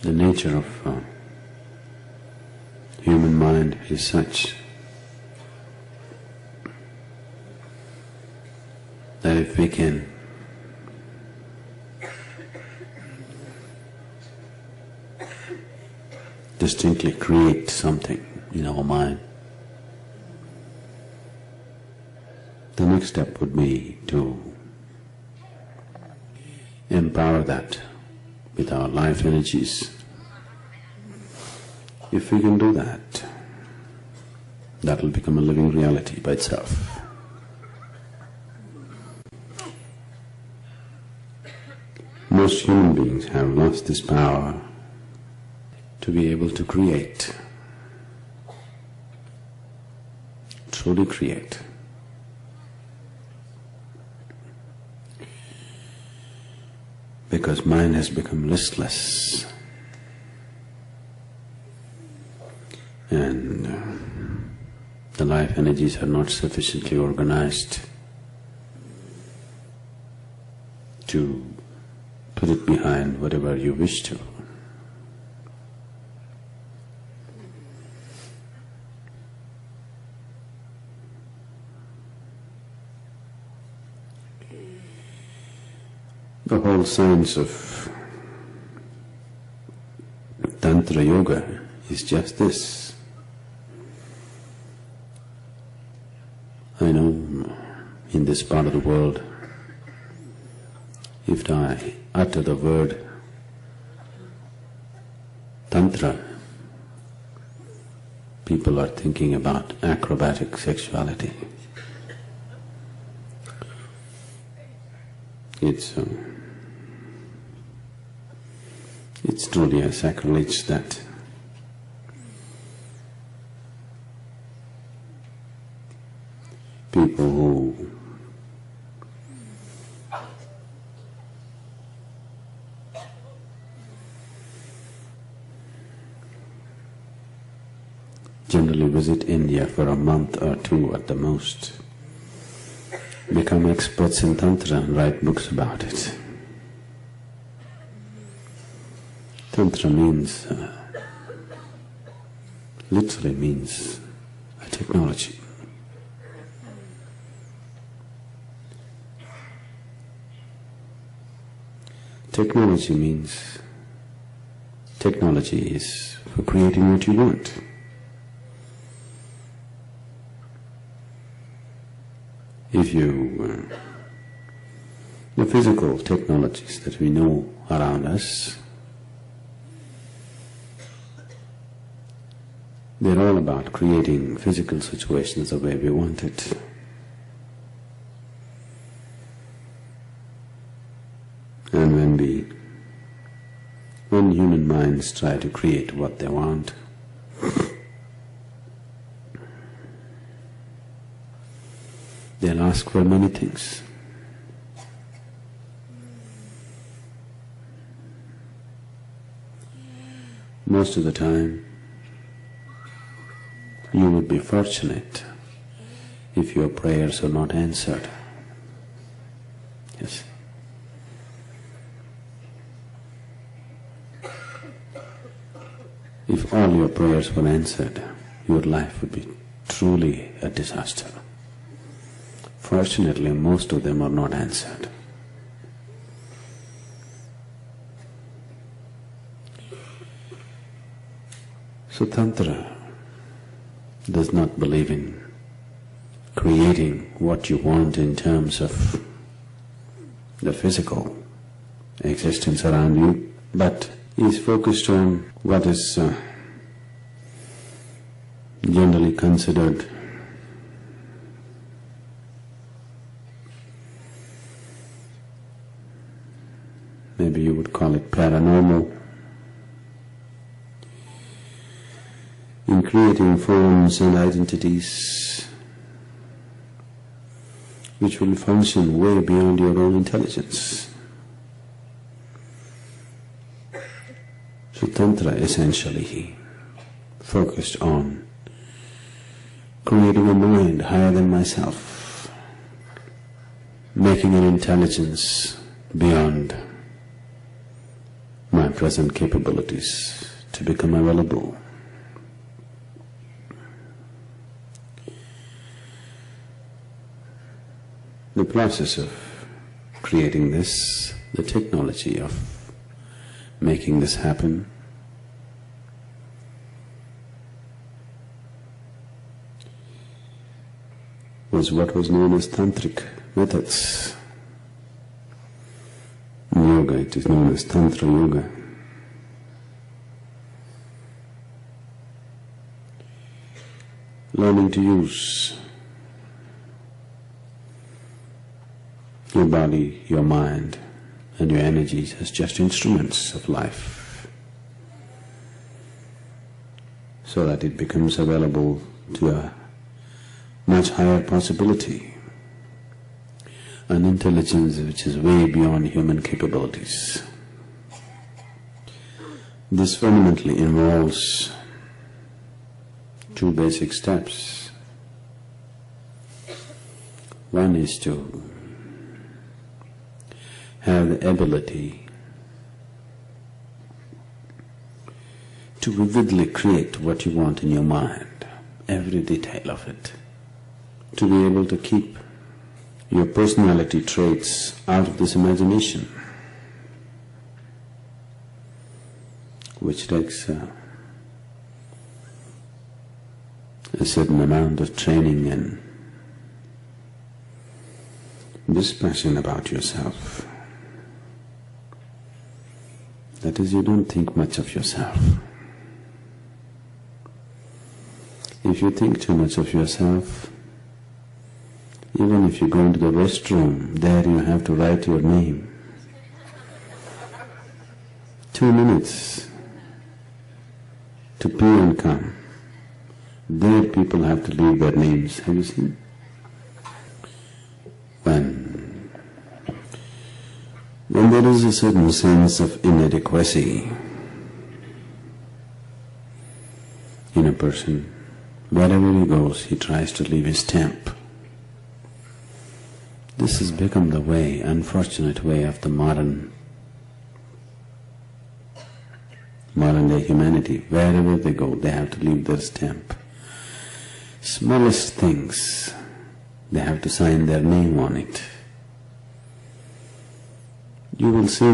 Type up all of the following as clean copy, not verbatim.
The nature of human mind is such that if we can distinctly create something in our mind, the next step would be to empower that with our life energies. If we can do that, that will become a living reality by itself. Most human beings have lost this power to be able to create, truly create. Because mind has become listless and the life energies are not sufficiently organized to put it behind whatever you wish to. The whole science of Tantra Yoga is just this. I know in this part of the world, if I utter the word Tantra, people are thinking about acrobatic sexuality. It's truly a sacrilege that people who generally visit India for a month or two at the most become experts in Tantra and write books about it. Tantra means, literally means a technology. Technology means, technology is for creating what you want. If the physical technologies that we know around us, they're all about creating physical situations the way we want it. And when human minds try to create what they want, they'll ask for many things. Most of the time, you would be fortunate if your prayers are not answered. Yes. If all your prayers were answered, your life would be truly a disaster. Fortunately, most of them are not answered. So Tantra does not believe in creating what you want in terms of the physical existence around you, but is focused on what is generally considered maybe you would call it paranormal, in creating forms and identities which will function way beyond your own intelligence. So Tantra essentially focused on creating a mind higher than myself, making an intelligence beyond my present capabilities to become available. The process of creating this, the technology of making this happen, was what was known as tantric methods. In yoga it is known as tantra yoga. Learning to use your body, your mind and your energies as just instruments of life, so that it becomes available to a much higher possibility, an intelligence which is way beyond human capabilities. This fundamentally involves two basic steps. One is to have the ability to vividly create what you want in your mind, every detail of it, to be able to keep your personality traits out of this imagination, which takes a certain amount of training and dispassion about yourself. That is, you don't think much of yourself. If you think too much of yourself, even if you go into the restroom, there you have to write your name. 2 minutes to pee and come. There people have to leave their names. Have you seen? When there is a certain sense of inadequacy in a person, wherever he goes, he tries to leave his stamp. This has become the way, unfortunate way of the modern day humanity. Wherever they go, they have to leave their stamp. Smallest things, they have to sign their name on it. You will see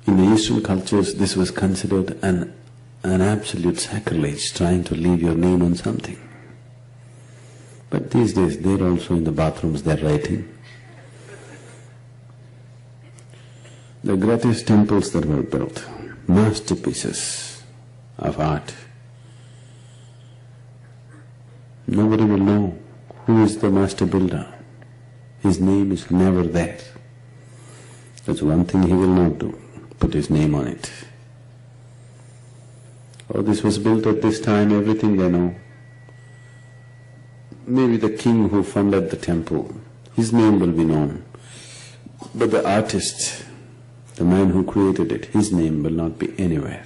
in the Eastern cultures this was considered an absolute sacrilege, trying to leave your name on something. But these days they're also in the bathrooms, they're writing. The greatest temples that were built, masterpieces of art, nobody will know who is the master builder. His name is never there. That's one thing he will not do, put his name on it. Oh, this was built at this time, everything they know. Maybe the king who funded the temple, his name will be known. But the artist, the man who created it, his name will not be anywhere.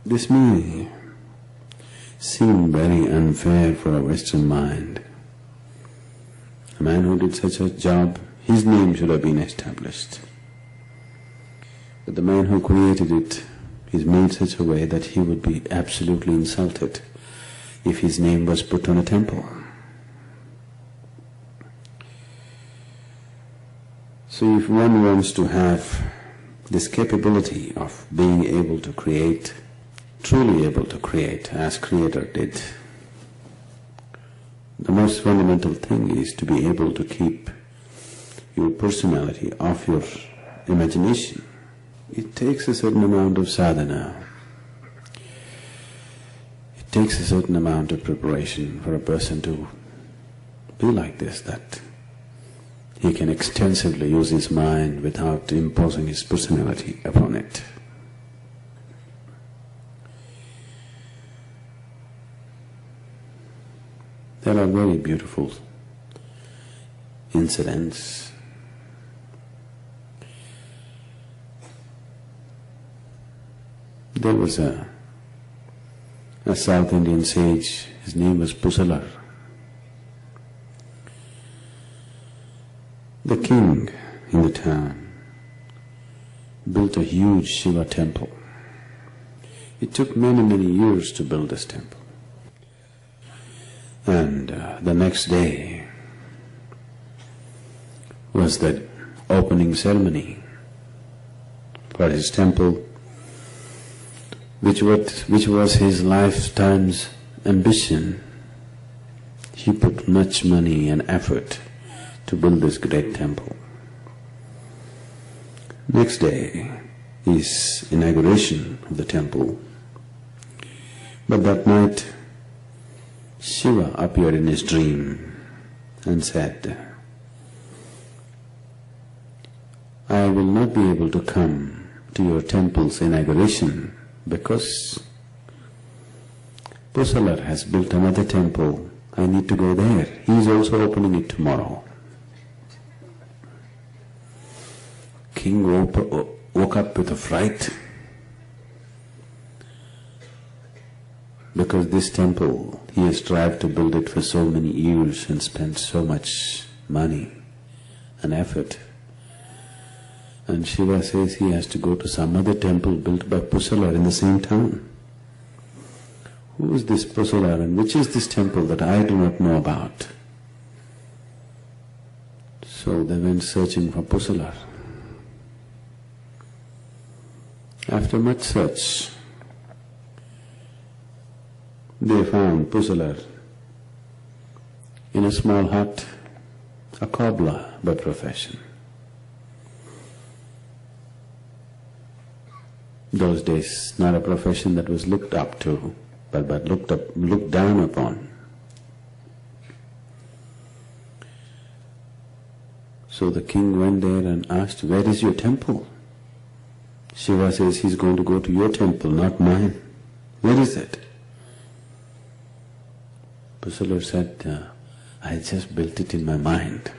This may seem very unfair for a Western mind. A man who did such a job, his name should have been established. But the man who created it is made such a way that he would be absolutely insulted if his name was put on a temple. So if one wants to have this capability of being able to create, truly able to create as Creator did, the most fundamental thing is to be able to keep your personality off your imagination. It takes a certain amount of sadhana. It takes a certain amount of preparation for a person to be like this, that he can extensively use his mind without imposing his personality upon it. There are very beautiful incidents. There was a South Indian sage, his name was Pusalar. The king in the town built a huge Shiva temple. It took many years to build this temple. And the next day was the opening ceremony for his temple, which was his lifetime's ambition. He put much money and effort to build this great temple. Next day is inauguration of the temple. But that night, Shiva appeared in his dream and said, I will not be able to come to your temple's inauguration because Pusalar has built another temple. I need to go there. He is also opening it tomorrow. King woke up with a fright because this temple, he has tried to build it for so many years and spent so much money and effort. And Shiva says he has to go to some other temple built by Pusalar in the same town. Who is this Pusalar and which is this temple that I do not know about? So they went searching for Pusalar. After much search, they found Pusalar in a small hut, a cobbler by profession. Those days, not a profession that was looked up to, but looked down upon. So the king went there and asked, where is your temple? Shiva says, he's going to go to your temple, not mine. Where is it? Pusalar said, I just built it in my mind.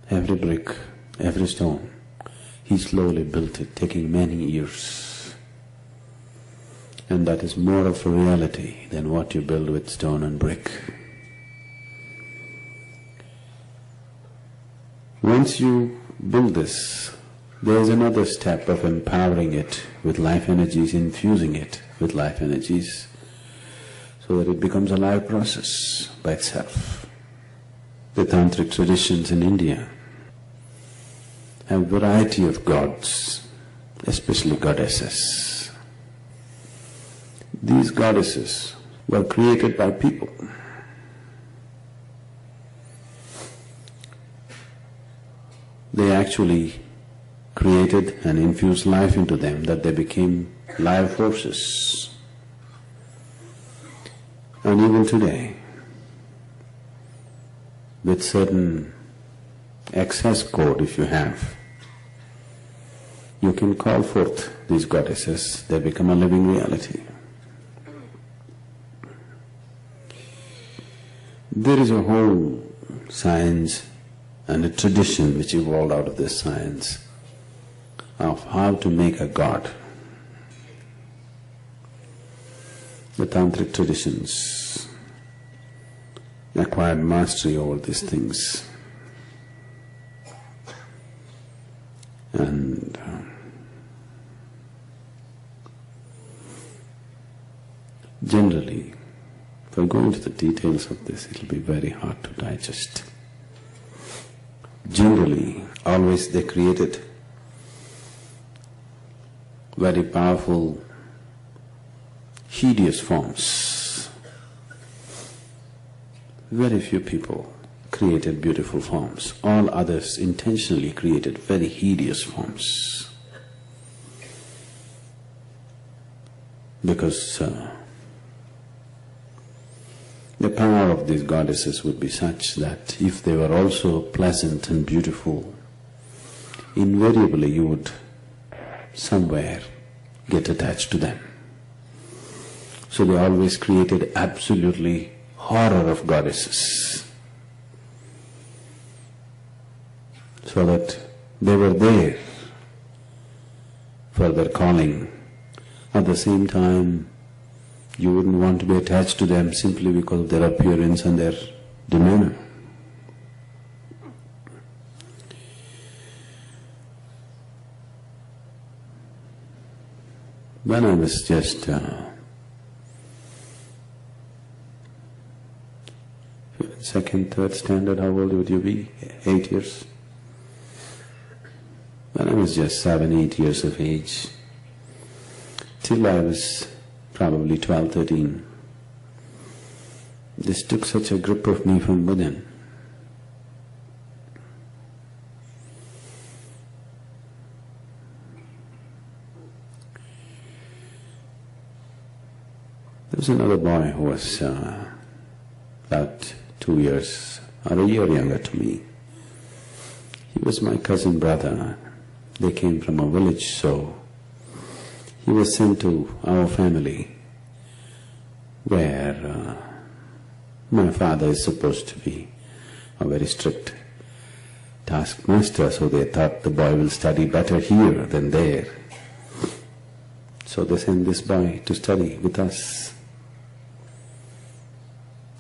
Every brick, every stone, he slowly built it, taking many years. And that is more of a reality than what you build with stone and brick. Once you build this, there is another step of empowering it with life energies, infusing it with life energies, so that it becomes a live process by itself. The tantric traditions in India have a variety of gods, especially goddesses. These goddesses were created by people. They actually created and infused life into them, that they became live forces. And even today, with certain access code if you have, you can call forth these goddesses, they become a living reality. There is a whole science and a tradition which evolved out of this science of how to make a god. The tantric traditions acquired mastery over these things. And generally, if I go into the details of this, it will be very hard to digest. Generally, always they created very powerful, hideous forms. Very few people created beautiful forms. All others intentionally created very hideous forms. Because the power of these goddesses would be such that if they were also pleasant and beautiful, invariably you would somewhere get attached to them. So they always created absolutely horror of goddesses, so that they were there for their calling. At the same time, You wouldn't want to be attached to them simply because of their appearance and their demeanor. When I was just second, third standard, how old would you be? 8 years? When I was just 7, 8 years of age, till I was probably 12, 13, this took such a grip of me from within. There was another boy who was about 2 years or a year younger to me. He was my cousin brother. They came from a village, so he was sent to our family where my father is supposed to be a very strict taskmaster, so they thought the boy will study better here than there. So they sent this boy to study with us.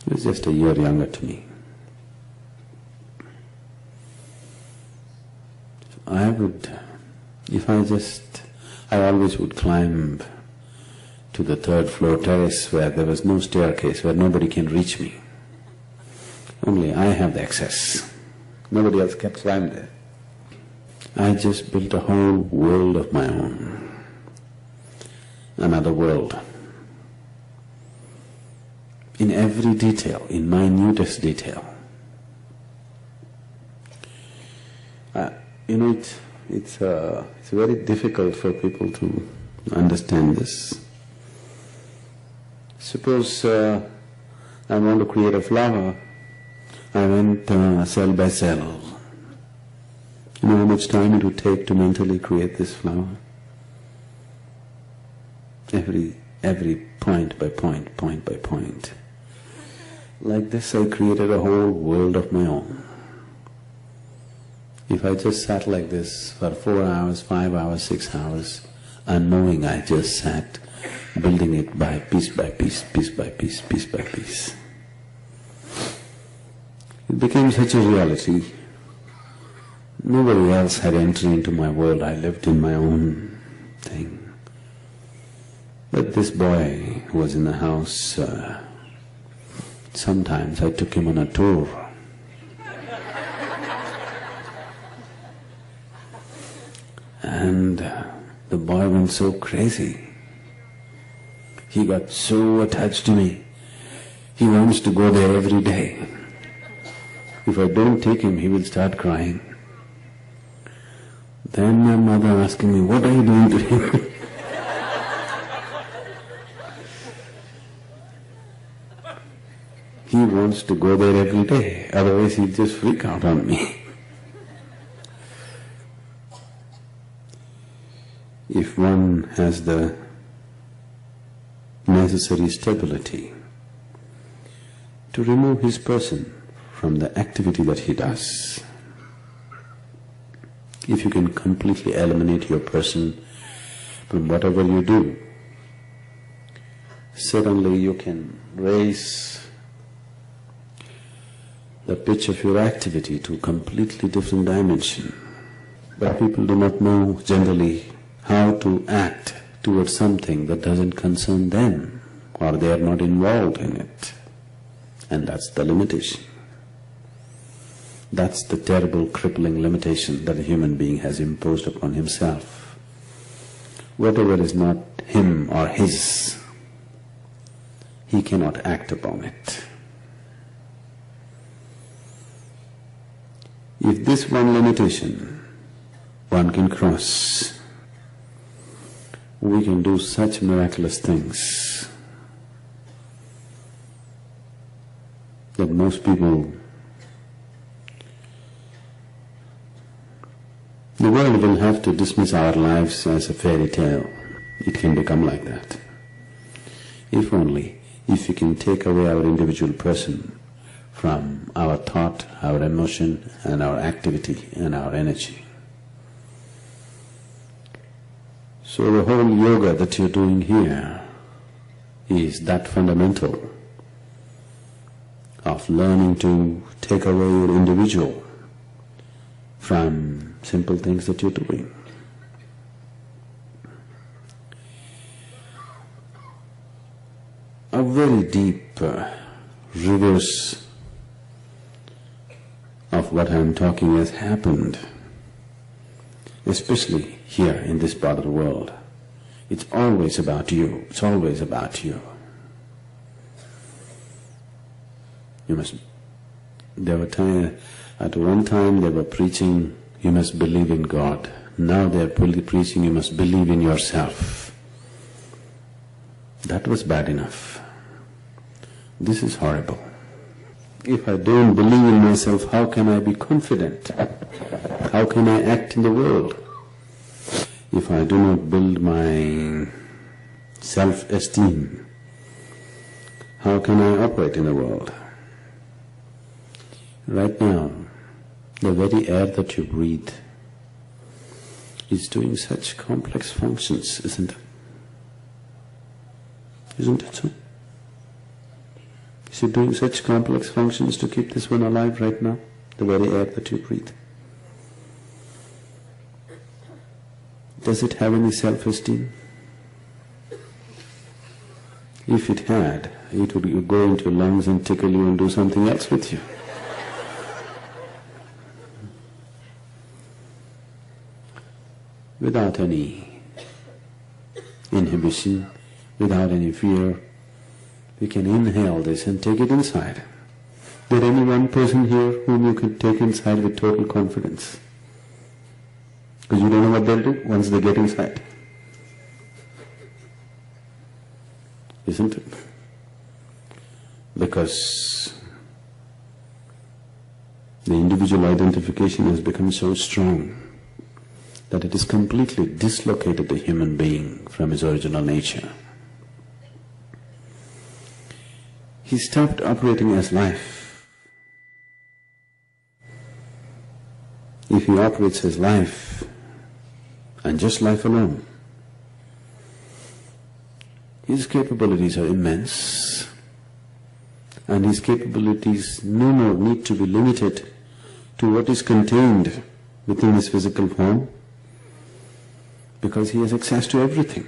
He was just a year younger to me. I always would climb to the third floor terrace where there was no staircase, where nobody can reach me. Only I have the access. Nobody else can climb there. I just built a whole world of my own. Another world. In every detail, in minutest detail. It's very difficult for people to understand this. Suppose I want to create a flower, I went cell by cell. You know how much time it would take to mentally create this flower? Every point by point by point. Like this I created a whole world of my own. If I just sat like this for 4 hours, 5 hours, 6 hours, unknowing I just sat building it by piece by piece, piece by piece, piece by piece. It became such a reality. Nobody else had entry into my world. I lived in my own thing. But this boy who was in the house, sometimes I took him on a tour. And the boy went so crazy. He got so attached to me. He wants to go there every day. If I don't take him, he will start crying. Then my mother asking me, what are you doing to him? He wants to go there every day, otherwise he'll just freak out on me. If one has the necessary stability to remove his person from the activity that he does, if you can completely eliminate your person from whatever you do, suddenly you can raise the pitch of your activity to a completely different dimension. But people do not know generally how to act towards something that doesn't concern them, or they are not involved in it. And that's the limitation. That's the terrible, crippling limitation that a human being has imposed upon himself. Whatever is not him or his, he cannot act upon it. If this one limitation one can cross, we can do such miraculous things that most people, the world will have to dismiss our lives as a fairy tale. It can become like that. If only, if we can take away our individual person from our thought, our emotion, and our activity, and our energy. So the whole yoga that you're doing here is that fundamental of learning to take away your individual from simple things that you're doing. A very deep reverse of what I'm talking has happened, especially here in this part of the world. It's always about you, it's always about you. At one time they were preaching, you must believe in God. Now they are preaching, you must believe in yourself. That was bad enough. This is horrible. If I don't believe in myself, how can I be confident? How can I act in the world? If I do not build my self-esteem, how can I operate in the world? Right now, the very air that you breathe is doing such complex functions, isn't it? Isn't it so? Is it doing such complex functions to keep this one alive right now? The very air that you breathe. Does it have any self-esteem? If it had, it would go into your lungs and tickle you and do something else with you. Without any inhibition, without any fear, we can inhale this and take it inside. There any one person here whom you can take inside with total confidence? Because you don't know what they'll do once they get inside. Isn't it? Because the individual identification has become so strong that it has completely dislocated the human being from his original nature. He stopped operating as life. If he operates as life, and just life alone, his capabilities are immense, and his capabilities no more need to be limited to what is contained within his physical form, because he has access to everything.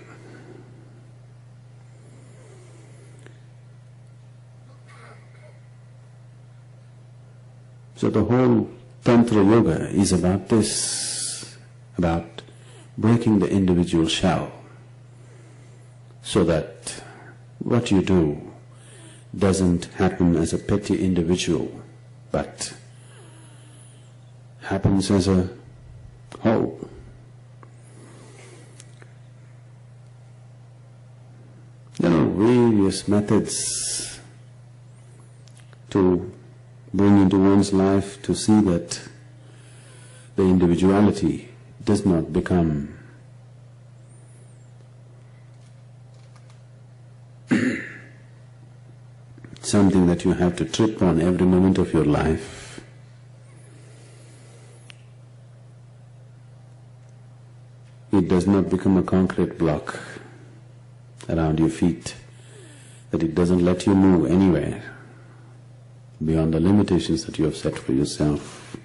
So the whole Tantra Yoga is about this, about breaking the individual shell, so that what you do doesn't happen as a petty individual, but happens as a whole. There are various methods to bring into one's life to see that the individuality does not become something that you have to trip on every moment of your life. It does not become a concrete block around your feet, that it doesn't let you move anywhere beyond the limitations that you have set for yourself.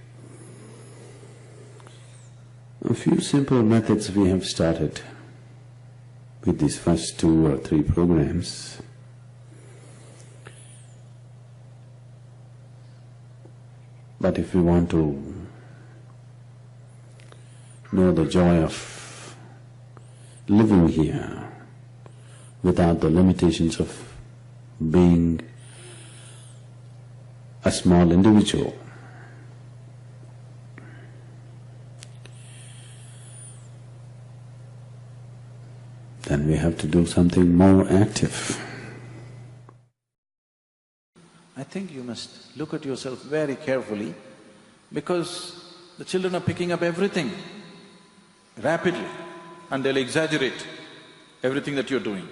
A few simple methods we have started with these first 2 or 3 programs. But if we want to know the joy of living here without the limitations of being a small individual, then we have to do something more active. I think you must look at yourself very carefully, because the children are picking up everything rapidly and they'll exaggerate everything that you're doing.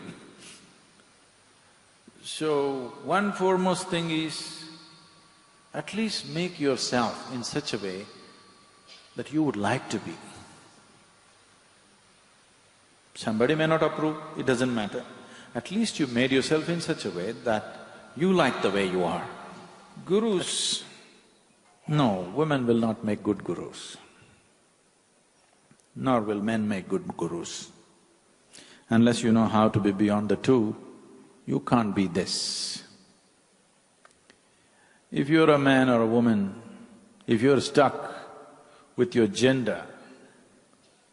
So, one foremost thing is, at least make yourself in such a way that you would like to be. Somebody may not approve, it doesn't matter. At least you made yourself in such a way that you like the way you are. Gurus… no, women will not make good gurus, nor will men make good gurus. Unless you know how to be beyond the two, you can't be this. If you're a man or a woman, if you're stuck with your gender,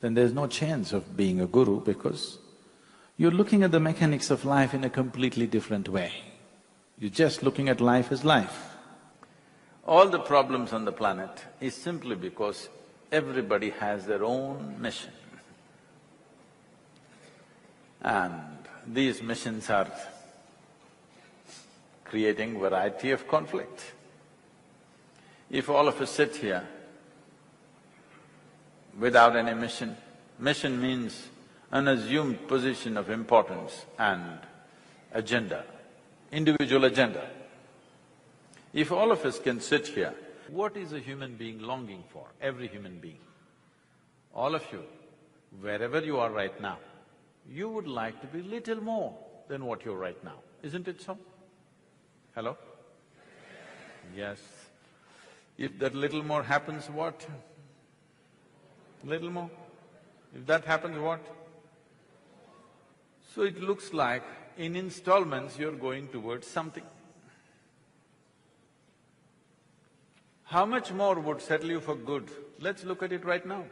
then there's no chance of being a guru because you're looking at the mechanics of life in a completely different way. You're just looking at life as life. All the problems on the planet is simply because everybody has their own mission. And these missions are creating variety of conflict. If all of us sit here without any mission, mission means an assumed position of importance and agenda, individual agenda. If all of us can sit here, what is a human being longing for? Every human being. All of you, wherever you are right now, you would like to be little more than what you're right now, isn't it so? Hello? Yes. If that little more happens, what? Little more? If that happens, what? So it looks like in installments you're going towards something. How much more would settle you for good? Let's look at it right now.